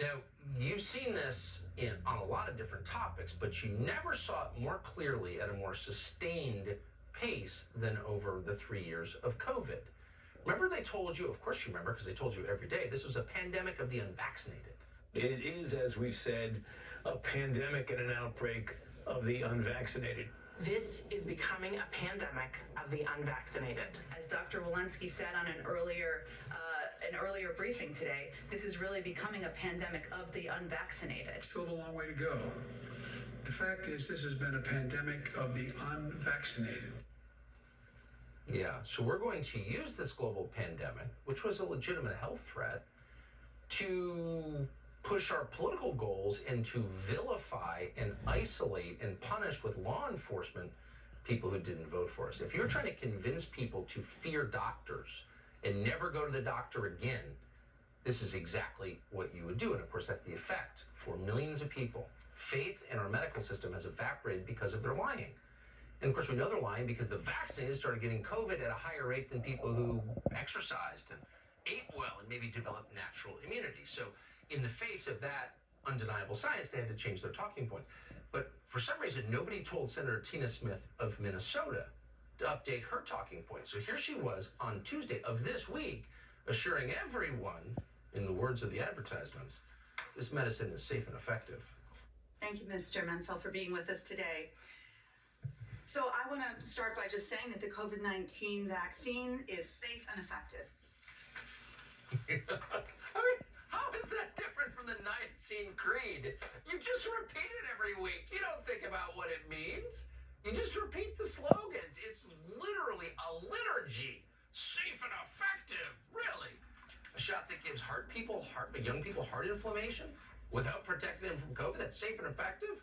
Now, you've seen this on a lot of different topics, but you never saw it more clearly at a more sustained pace than over the 3 years of COVID. Remember they told you, of course you remember because they told you every day, this was a pandemic of the unvaccinated. It is, as we've said, a pandemic and an outbreak of the unvaccinated. This is becoming a pandemic of the unvaccinated. As Dr. Walensky said on an earlier briefing today, this is really becoming a pandemic of the unvaccinated. Still a long way to go. The fact is, this has been a pandemic of the unvaccinated. Yeah, so we're going to use this global pandemic, which was a legitimate health threat, to push our political goals and to vilify and isolate and punish with law enforcement people who didn't vote for us. If you're trying to convince people to fear doctors and never go to the doctor again, this is exactly what you would do. And of course, that's the effect for millions of people. Faith in our medical system has evaporated because of their lying. And of course, we know they're lying because the vaccinated started getting COVID at a higher rate than people who exercised and ate well and maybe developed natural immunity. So in the face of that undeniable science, they had to change their talking points. But for some reason, nobody told Senator Tina Smith of Minnesota to update her talking points. So here she was on Tuesday of this week, assuring everyone, in the words of the advertisements, this medicine is safe and effective. Thank you, Mr. Mansell, for being with us today. So I want to start by just saying that the COVID-19 vaccine is safe and effective. I mean, how is that different from the Nicene Creed? You just repeat it every week. You don't think about what it means. You just repeat the slogans. It's literally a liturgy. Safe and effective, really. A shot that gives young people heart inflammation without protecting them from COVID, that's safe and effective?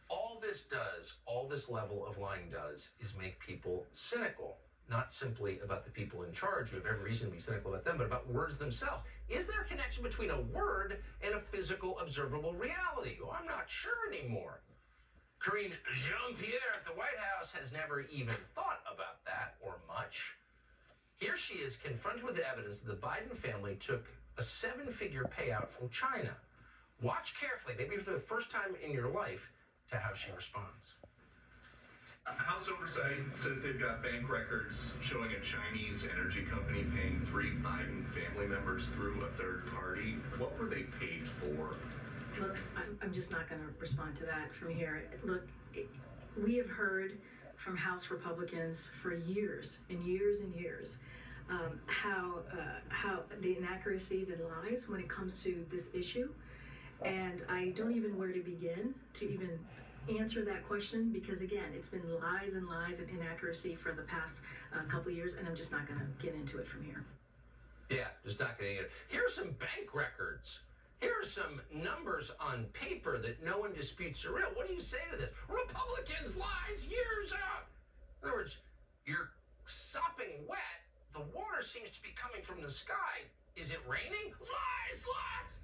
All this level of lying does is make people cynical, not simply about the people in charge who have every reason to be cynical about them, but about words themselves. Is there a connection between a word and a physical, observable reality? Well, I'm not sure anymore. Karine Jean-Pierre at the White House has never even thought about that or much. Here she is confronted with the evidence that the Biden family took a 7-figure payout from China. Watch carefully, maybe for the first time in your life, to how she responds. House Oversight says they've got bank records showing a Chinese energy company paying 3 Biden family members through a third party. What were they paid for? Look, I'm just not going to respond to that from here. Look, we have heard from House Republicans for years and years and years how the inaccuracies and lies when it comes to this issue. And I don't even know where to begin to even answer that question, because again, it's been lies and lies and inaccuracy for the past couple of years, and I'm just not going to get into it from here. Yeah, just not going to get it. Here are some bank records. Here are some numbers on paper that no one disputes are real. What do you say to this? Republicans lies years out. In other words, you're sopping wet. The water seems to be coming from the sky. Is it raining? Lies, lies.